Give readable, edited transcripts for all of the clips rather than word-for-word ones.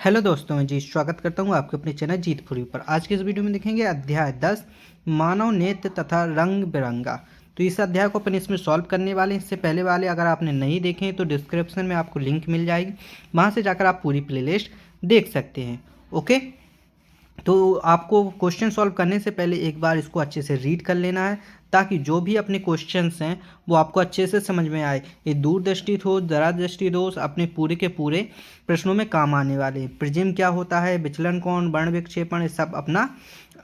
Hello दोस्तों, मैं जी स्वागत करता हूं आपके अपने चैनल जीतपुरी पर। आज के इस वीडियो में देखेंगे अध्याय 10 मानव नेत्र तथा रंग बिरंगा। तो इस अध्याय को अपन इसमें सॉल्व करने वाले हैं। इससे पहले वाले अगर आपने नहीं देखे हैं तो डिस्क्रिप्शन में आपको लिंक मिल जाएगी, वहां से जाकर आप पूरी प्लेलिस्ट देख सकते हैं। ओके, तो आपको क्वेश्चन सॉल्व करने से पहले एक बार इसको अच्छे से रीड कर लेना है, ताकि जो भी अपने क्वेश्चंस हैं वो आपको अच्छे से समझ में आए। ये दूरदृष्टि दोष, दरादृष्टि दोष अपने पूरे के पूरे प्रश्नों में काम आने वाले हैं। प्रिज्म क्या होता है, विचलन कोण, वर्ण विक्षेपण, ये सब अपना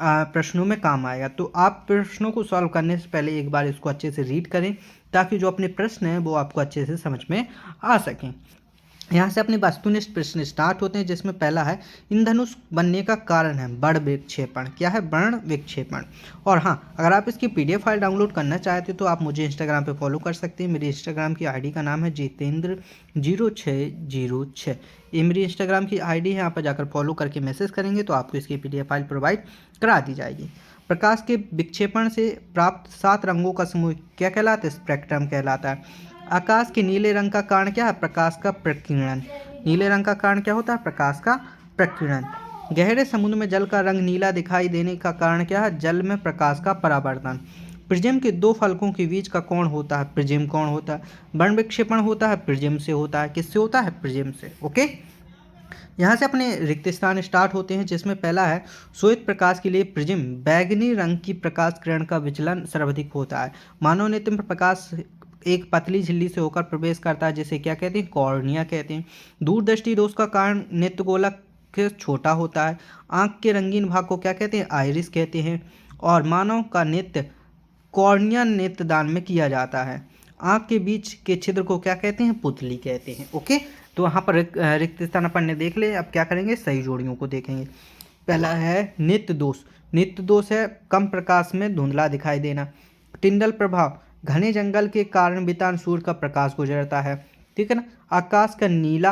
प्रश्नों में काम आएगा। तो आप प्रश्नों को सॉल्व करने से पहले एक बार इसको अच्छे से रीड करें, ताकि जो अपने प्रश्न हैं वो आपको अच्छे से समझ में आ सकें। यहाँ से अपने वस्तुनिष्ठ प्रश्न स्टार्ट होते हैं, जिसमें पहला है इंद्रधनुष बनने का कारण है वर्ण विक्षेपण। क्या है? वर्ण विक्षेपण। और हाँ, अगर आप इसकी पीडीएफ फाइल डाउनलोड करना चाहते हो तो आप मुझे इंस्टाग्राम पे फॉलो कर सकते हैं। मेरी इंस्टाग्राम की आईडी का नाम है जितेंद्र0606। ये मेरी इंस्टाग्राम की आईडी है। यहाँ पर जाकर फॉलो करके मैसेज करेंगे तो आपको इसकी पीडीएफ फाइल प्रोवाइड करा दी जाएगी। प्रकाश के विक्षेपण से प्राप्त 7 रंगों का समूह क्या कहलाता है? स्पेक्ट्रम कहलाता है। आकाश के नीले रंग का कारण क्या है? प्रकाश का प्रकीर्णन। नीले रंग का कारण क्या होता है? प्रकाश का प्रकीर्णन। गहरे समुद्र में जल का रंग नीला दिखाई देने का कारण क्या है? जल में प्रकाश का परावर्तन। प्रिज्म के 2 फलकों के बीच का कोण होता है प्रिज्म कोण होता है। वर्ण विक्षेपण होता है प्रिज्म से होता है। किससे होता है? प्रिज्म से। ओके, यहाँ से अपने रिक्त स्थान स्टार्ट होते हैं, जिसमें पहला है श्वेत प्रकाश के लिए प्रिज्म बैगनी रंग की प्रकाश किरण का विचलन सर्वाधिक होता है। मानव नेत्र में प्रकाश एक पतली झिल्ली से होकर प्रवेश करता है, जिसे क्या कहते हैं? कॉर्निया कहते हैं। दूरदृष्टि दोष का कारण नेत्र गोलक छोटा होता है। आंख के रंगीन भाग को क्या कहते हैं? आइरिस कहते हैं। और मानव का नेत्र कॉर्निया नेत्रदान में किया जाता है। आंख के बीच के छिद्र को क्या कहते हैं? पुतली कहते हैं। ओके, तो वहाँ पर रिक्त स्थान अपन ने देख ले। अब क्या करेंगे? सही जोड़ियों को देखेंगे। पहला है नित्य दोष। नित्य दोष है कम प्रकाश में धुंधला दिखाई देना। टिंडल प्रभाव, घने जंगल के कारण बितान सूर्य का प्रकाश गुजरता है। ठीक है ना। आकाश का नीला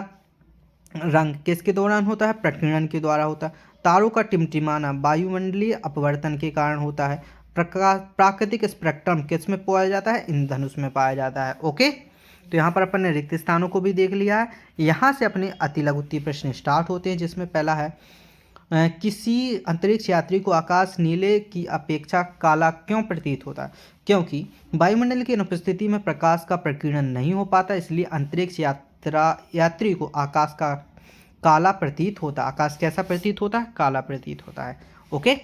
रंग किसके दौरान होता है? प्रकीर्णन के द्वारा होता है। तारों का टिमटिमाना वायुमंडलीय अपवर्तन के कारण होता है। प्रकाश प्राकृतिक स्पेक्ट्रम किस में पाया जाता है? इंद्रधनुष में पाया जाता है। ओके, तो यहाँ पर अपन ने रिक्त स्थानों को भी देख लिया है। यहाँ से अपने अति लघु उत्तरीय प्रश्न स्टार्ट होते हैं, जिसमें पहला है किसी अंतरिक्ष यात्री को आकाश नीले की अपेक्षा काला क्यों प्रतीत होता है? क्योंकि वायुमंडल की अनुपस्थिति में प्रकाश का प्रकीर्णन नहीं हो पाता, इसलिए अंतरिक्ष यात्री को आकाश का काला प्रतीत होता है। आकाश कैसा प्रतीत होता है? काला प्रतीत होता है। ओके,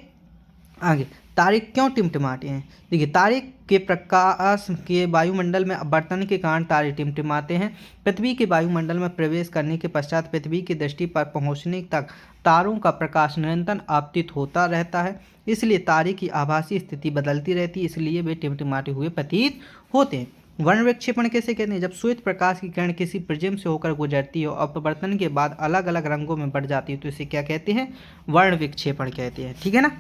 आगे तारे क्यों टिमटिमाते हैं? देखिए, तारे के प्रकाश के वायुमंडल में अपवर्तन के कारण तारे टिमटिमाते हैं। पृथ्वी के वायुमंडल में प्रवेश करने के पश्चात पृथ्वी की दृष्टि पर पहुंचने तक तारों का प्रकाश निरंतर आपतित होता रहता है, इसलिए तारे की आभासी स्थिति बदलती रहती है, इसलिए वे टिमटिमाते हुए प्रतीत होते हैं। वर्ण विक्षेपण कैसे कहते हैं? जब श्वेत प्रकाश की किरण किसी प्रिज्म से होकर गुजरती है और अपवर्तन के बाद अलग अलग रंगों में बढ़ जाती है, तो इसे क्या कहते हैं? वर्ण विक्षेपण कहते हैं। ठीक है ना।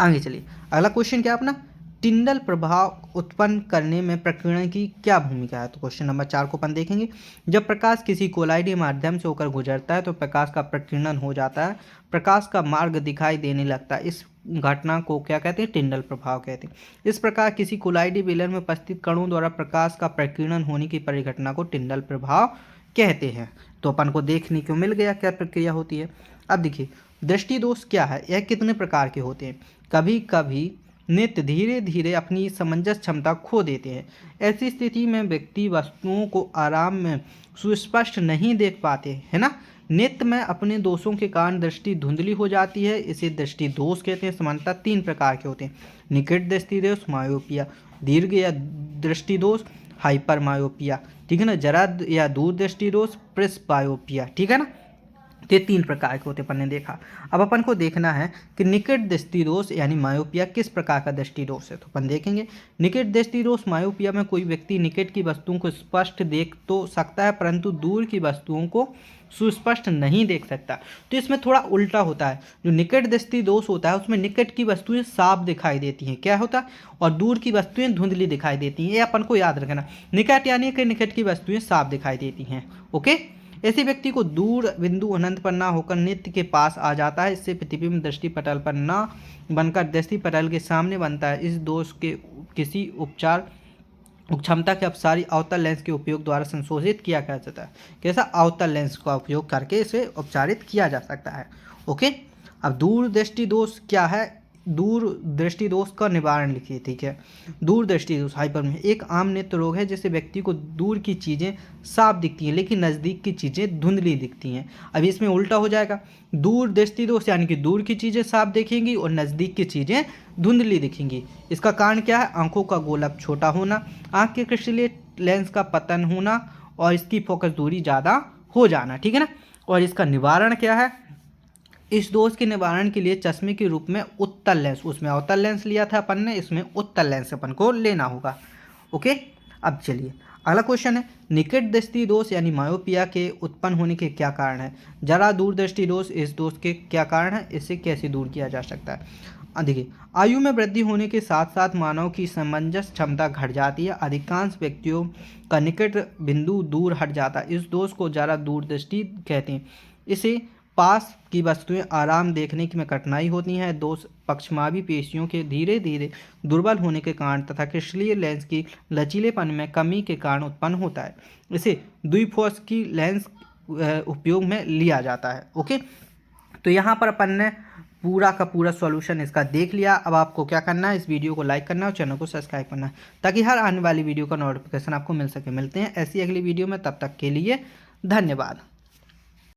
आगे चलिए, अगला क्वेश्चन क्या अपना? टिंडल प्रभाव उत्पन्न करने में प्रकीर्णन की क्या भूमिका है? तो क्वेश्चन नंबर 4 को अपन देखेंगे। जब प्रकाश किसी कोलाइडी माध्यम से होकर गुजरता है तो प्रकाश का प्रकीर्णन हो जाता है, प्रकाश का मार्ग दिखाई देने लगता है। इस घटना को क्या कहते हैं? टिंडल प्रभाव कहते हैं। इस प्रकार किसी कोलाइडी बेलन में उपस्थित कणों द्वारा प्रकाश का प्रकीर्णन होने की परिघटना को टिंडल प्रभाव कहते हैं। तो अपन को देखने को मिल गया क्या प्रक्रिया होती है। अब देखिए, दृष्टि दोष क्या है? यह कितने प्रकार के होते हैं? कभी कभी नेत्र धीरे धीरे अपनी समंजस क्षमता खो देते हैं। ऐसी स्थिति में व्यक्ति वस्तुओं को आराम में सुस्पष्ट नहीं देख पाते, है ना। नेत्र में अपने दोषों के कारण दृष्टि धुंधली हो जाती है, इसे दृष्टि दोष कहते हैं। सामान्यतः 3 प्रकार के होते हैं: निकट दृष्टि दोष, मायोपिया, दीर्घ या दृष्टि दोष, हाइपर मायोपिया। ठीक है ना। जरा या दूर दृष्टि दोष, प्रेसबायोपिया। ठीक है ना। तो ये 3 प्रकार के होते अपन ने देखा। अब अपन को देखना है कि निकट दृष्टि दोष यानी मायोपिया किस प्रकार का दृष्टि दोष है। तो अपन देखेंगे, निकट दृष्टि दोष मायोपिया में कोई व्यक्ति निकट की वस्तुओं को स्पष्ट देख तो सकता है, परंतु दूर की वस्तुओं को सुस्पष्ट नहीं देख सकता। तो इसमें थोड़ा उल्टा होता है। जो निकट दृष्टि दोष होता है उसमें निकट की वस्तुएं साफ दिखाई देती हैं, क्या होता है, और दूर की वस्तुएं धुंधली दिखाई देती हैं। ये अपन को याद रखना। निकट यानी कि निकट की वस्तुएं साफ दिखाई देती हैं। ओके, ऐसे व्यक्ति को दूर बिंदु अनंत पर ना होकर नित्य के पास आ जाता है। इससे प्रतिबिंब दृष्टि पटल पर ना बनकर दृष्टि पटल के सामने बनता है। इस दोष के किसी उपचार क्षमता के अपसारी अवतल लेंस के उपयोग द्वारा संशोधित किया जा सकता है। कैसा? अवतल लेंस का उपयोग करके इसे उपचारित किया जा सकता है। ओके, अब दूरदृष्टि दोष क्या है? दूरदृष्टि दोष का निवारण लिखिए। ठीक है, दूरदृष्टि दोष हाइपर में एक आम नेत्र रोग है जिससे व्यक्ति को दूर की चीज़ें साफ दिखती हैं लेकिन नज़दीक की चीज़ें धुंधली दिखती हैं। अभी इसमें उल्टा हो जाएगा, दूरदृष्टि दोष यानी कि दूर की चीज़ें साफ दिखेंगी और नज़दीक की चीज़ें धुंधली दिखेंगी। इसका कारण क्या है? आंखों का गोलक छोटा होना, आंख के क्रिस्टलीय लेंस का पतन होना और इसकी फोकस दूरी ज़्यादा हो जाना। ठीक है ना। और इसका निवारण क्या है? इस दोष के निवारण के लिए चश्मे के रूप में उत्तल लेंस, उसमें अवतल लेंस लिया था अपन ने, इसमें उत्तल लेंस अपन को लेना होगा। ओके, अब चलिए अगला क्वेश्चन है, निकट दृष्टि दोष यानी मायोपिया के उत्पन्न होने के क्या कारण है? जरा दूरदृष्टि दोष इस दोष के क्या कारण है? इससे कैसे दूर किया जा सकता है? देखिए, आयु में वृद्धि होने के साथ साथ मानव की समंजस क्षमता घट जाती है, अधिकांश व्यक्तियों का निकट बिंदु दूर हट जाता है। इस दोष को जरा दूरदृष्टि कहते हैं। इसे पास की वस्तुएं आराम देखने में कठिनाई होती है। दोष पक्षमावी पेशियों के धीरे धीरे दुर्बल होने के कारण तथा क्रिस्टलीय लेंस की लचीलेपन में कमी के कारण उत्पन्न होता है। इसे द्विफोकसी लेंस उपयोग में लिया जाता है। ओके, तो यहाँ पर अपन ने पूरा का पूरा सॉल्यूशन इसका देख लिया। अब आपको क्या करना है? इस वीडियो को लाइक करना है और चैनल को सब्सक्राइब करना है ताकि हर आने वाली वीडियो का नोटिफिकेशन आपको मिल सके। मिलते हैं ऐसी अगली वीडियो में, तब तक के लिए धन्यवाद।